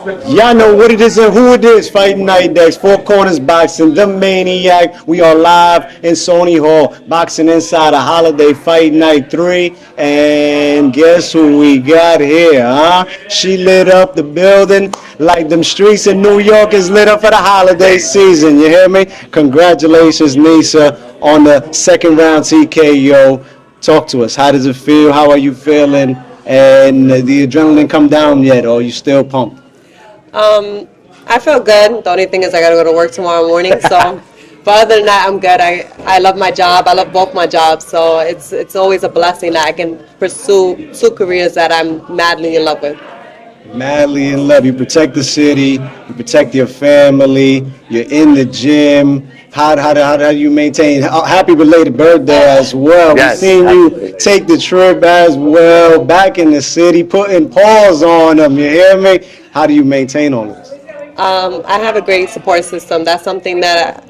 Y'all know what it is and who it is. Fighting Night Decks, Four Corners Boxing, the Maniac. We are live in Sony Hall, boxing inside a holiday fight night 3. And guess who we got here, huh? She lit up the building like them streets in New York is lit up for the holiday season. You hear me? Congratulations, Nisa, on the second round TKO. Talk to us. How does it feel? How are you feeling? And the adrenaline come down yet, or are you still pumped? I feel good. The only thing is I gotta go to work tomorrow morning. So, but other than that, I'm good. I love my job. I love both my jobs. So it's always a blessing that I can pursue two careers that I'm madly in love with. Madly in love. You protect the city. You protect your family. You're in the gym. How do you maintain? Happy belated birthday as well. We've Yes, seen you absolutely. take the trip as well. Back in the city, putting paws on them. You hear me? How do you maintain all this? I have a great support system. That's something that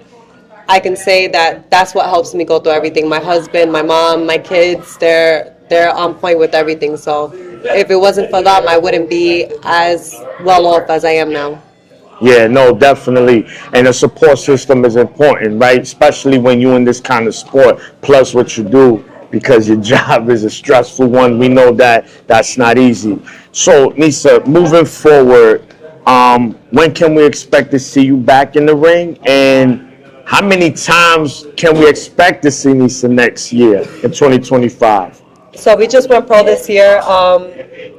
I can say that's what helps me go through everything. My husband, my mom, my kids, they're on point with everything. So if it wasn't for them, I wouldn't be as well off as I am now. Yeah, no, definitely. And a support system is important, right? Especially when you're in this kind of sport, plus what you do, because your job is a stressful one. We know that that's not easy. So, Nisa, moving forward, when can we expect to see you back in the ring? And how many times can we expect to see Nisa next year in 2025? So we just went pro this year.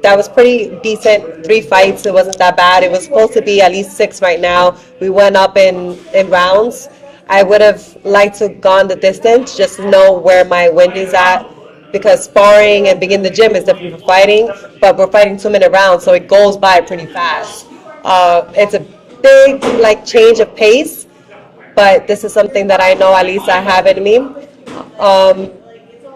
That was pretty decent. 3 fights. It wasn't that bad. It was supposed to be at least 6 right now. We went up in rounds. I would have liked to gone the distance just to know where my wind is at, because sparring and being in the gym is different from fighting. But we're fighting 2-minute rounds, so it goes by pretty fast. It's a big change of pace, but this is something that I know at least I have in me.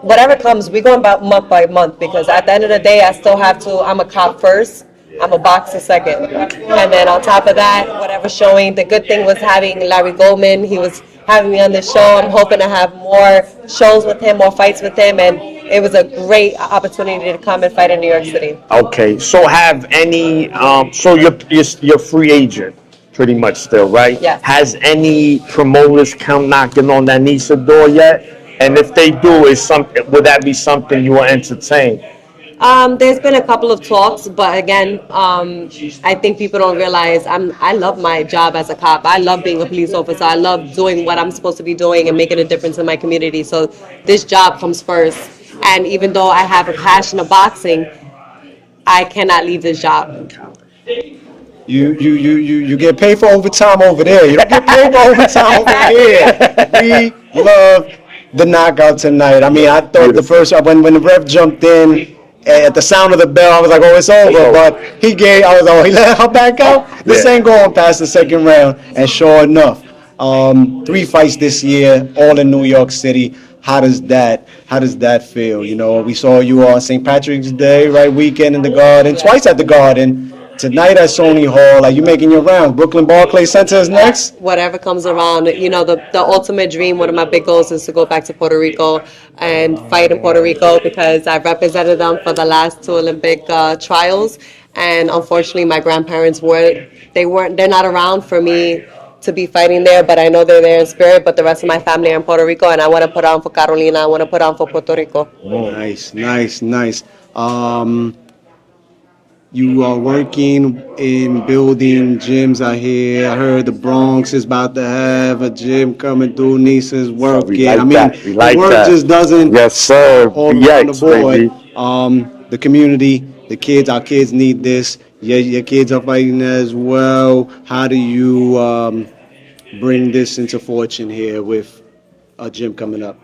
Whatever comes, we go about month by month, because at the end of the day, I still have to. I'm a cop first. I'm a boxer second, and then on top of that, whatever showing. The good thing was having Larry Goldman. He was having me on the show. I'm hoping to have more shows with him, more fights with him, and it was a great opportunity to come and fight in New York City. Okay, so have any, so you're free agent pretty much still, right? Yes. Has any promoters come knocking on that Nisa door yet? And if they do, would that be something you will entertain? There's been a couple of talks, but again, I think people don't realize I love my job as a cop. I love being a police officer. I love doing what I'm supposed to be doing and making a difference in my community. So this job comes first. And even though I have a passion of boxing, I cannot leave this job. You get paid for overtime over there. You don't get paid for overtime over here. We love the knockout tonight. I mean, I thought the first when the ref jumped in at the sound of the bell, I was like, oh, it's over. But he let her back out. This ain't going past the second round. And sure enough, 3 fights this year, all in New York City. How does that feel? You know, we saw you on St. Patrick's Day, right, weekend in the Garden, twice at the Garden. Tonight at Sony Hall. Are you making your rounds? Brooklyn Barclays Center is next? Whatever comes around. You know, the ultimate dream, one of my big goals is to go back to Puerto Rico and fight in Puerto Rico, because I've represented them for the last 2 Olympic trials. And unfortunately, my grandparents they're not around for me to be fighting there, but I know they're there in spirit. But the rest of my family are in Puerto Rico, and I want to put on for Carolina. I want to put on for Puerto Rico. Nice. You are working in building gyms out here. I heard the Bronx is about to have a gym coming through. Nisa's working. The work just doesn't all around the board. The community, our kids need this. Your kids are fighting as well. How do you bring this into fortune here with a gym coming up?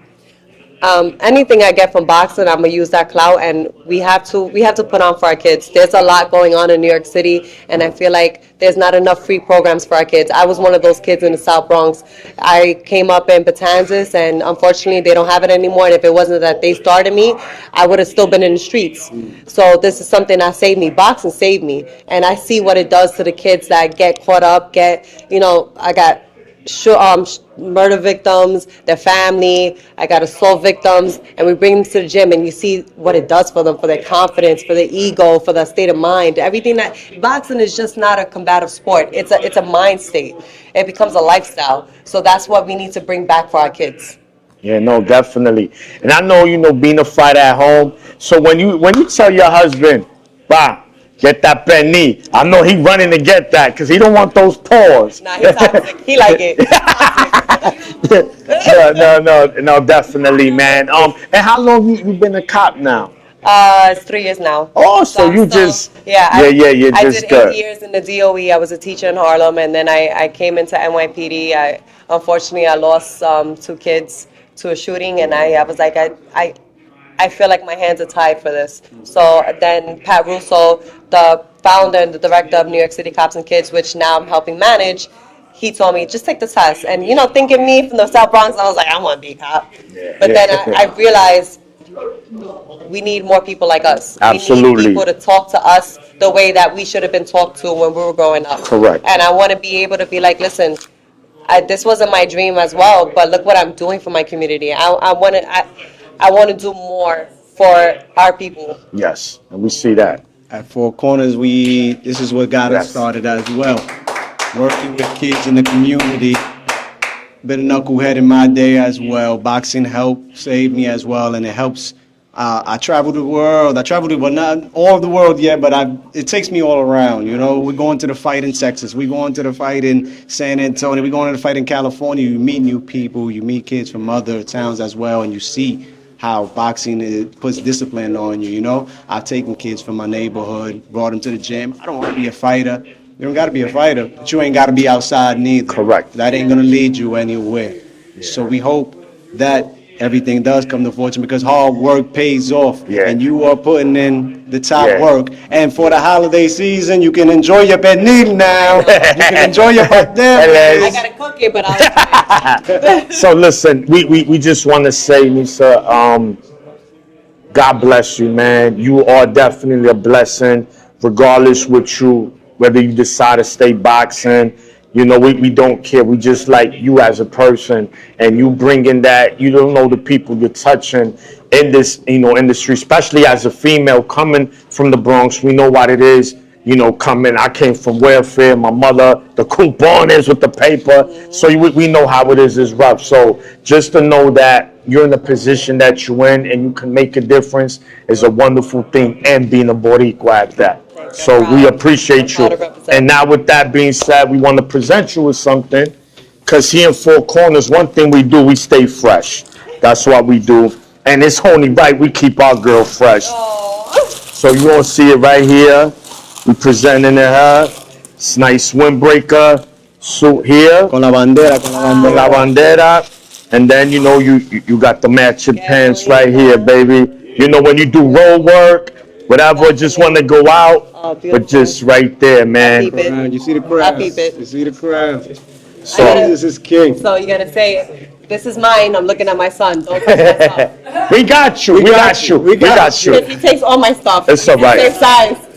Anything I get from boxing, I'm gonna use that clout, and we have to put on for our kids. There's a lot going on in New York City, and I feel like there's not enough free programs for our kids. I was one of those kids in the South Bronx. I came up in Betanzas, and unfortunately, they don't have it anymore. And if it wasn't that they started me, I would have still been in the streets. So this is something that saved me. Boxing saved me, and I see what it does to the kids that get caught up. I got murder victims, their family. I got assault victims, and we bring them to the gym, and you see what it does for them, for their confidence, for their ego, for their state of mind. Everything that boxing is just not a combative sport. It's a mind state. It becomes a lifestyle. So that's what we need to bring back for our kids. Yeah, no, definitely. And I know, being a fighter at home. So when you tell your husband, "Bah, get that penny," I know he running to get that because he don't want those paws. Nah, he's toxic. He like it. No, definitely, man. And how long you been a cop now? It's 3 years now. Oh, so you just you're I just did good. 8 years in the DOE. I was a teacher in Harlem, and then I came into NYPD. Unfortunately, I lost 2 kids to a shooting, and I was like, I feel like my hands are tied for this. So then Pat Russo, the founder and the director of New York City Cops and Kids, which now I'm helping manage, he told me, just take the test. And, thinking me from the South Bronx, I was like, I want to be a cop. But then I realized we need more people like us. Absolutely. We need people to talk to us the way that we should have been talked to when we were growing up. Correct. And I want to be able to be like, listen, this wasn't my dream as well, but look what I'm doing for my community. I want to do more for our people. Yes, and we see that. At Four Corners, this is what got us started as well. Working with kids in the community. Been a knucklehead in my day as well. Boxing helped save me as well, and it helps. I travel the world. Well, not all of the world yet, but it takes me all around. We're going to the fight in Texas. We're going to the fight in San Antonio. We're going to the fight in California. You meet new people. You meet kids from other towns as well, and you see how boxing puts discipline on you. I've taken kids from my neighborhood, brought them to the gym. I don't want to be a fighter. You don't got to be a fighter, but you ain't got to be outside neither. Correct. That ain't going to lead you anywhere. Yeah. So we hope that everything does come to fortune because hard work pays off. Yeah. And you are putting in the top work. And for the holiday season, you can enjoy your pernil now. You can enjoy your I got to cook it, but I'll So listen, we just want to say, Nisa, God bless you, man. You are definitely a blessing, regardless whether you decide to stay boxing. We don't care. We just like you as a person, and you bringing that. You don't know the people you're touching in this, industry, especially as a female coming from the Bronx. We know what it is. Coming. I came from welfare. My mother, the coupones with the paper. So we know how it is. It's rough. So just to know that you're in the position that you're in and you can make a difference is a wonderful thing. And being a Boricua at that. So we appreciate you. And now with that being said, we want to present you with something. Because here in Four Corners, one thing we do, we stay fresh. That's what we do. And it's only right we keep our girl fresh. Aww. So you won't see it right here. We presenting her. It's nice windbreaker suit here. Con la bandera, Con la bandera. And then, you got the matching pants right here, baby. When you do road work, whatever, just want to go out, but just right there, man. You see the crowd. You see the crowd. So this is king. So you gotta say, this is mine. I'm looking at my son. Don't touch my stuff. We got you. We got you. Because he takes all my stuff. It's all right. Same size.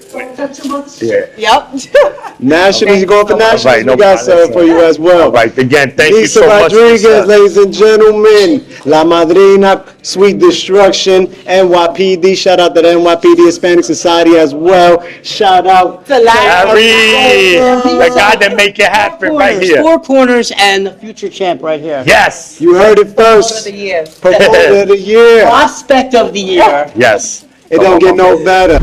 Yeah. Yep. Nationals, you going for nationals? Right, no we got problem. something for you as well. All right, again, thank you Nisa so much. Rodriguez, ladies and gentlemen, La Madrina, Sweet Destruction, NYPD. Shout out to the NYPD Hispanic Society as well. Shout out to Larry, the guy that make it happen right here. Four Corners and the future champ right here. Yes. You heard it first. of the year. Promoter of the year. Prospect of the year. Yes. It don't get no better.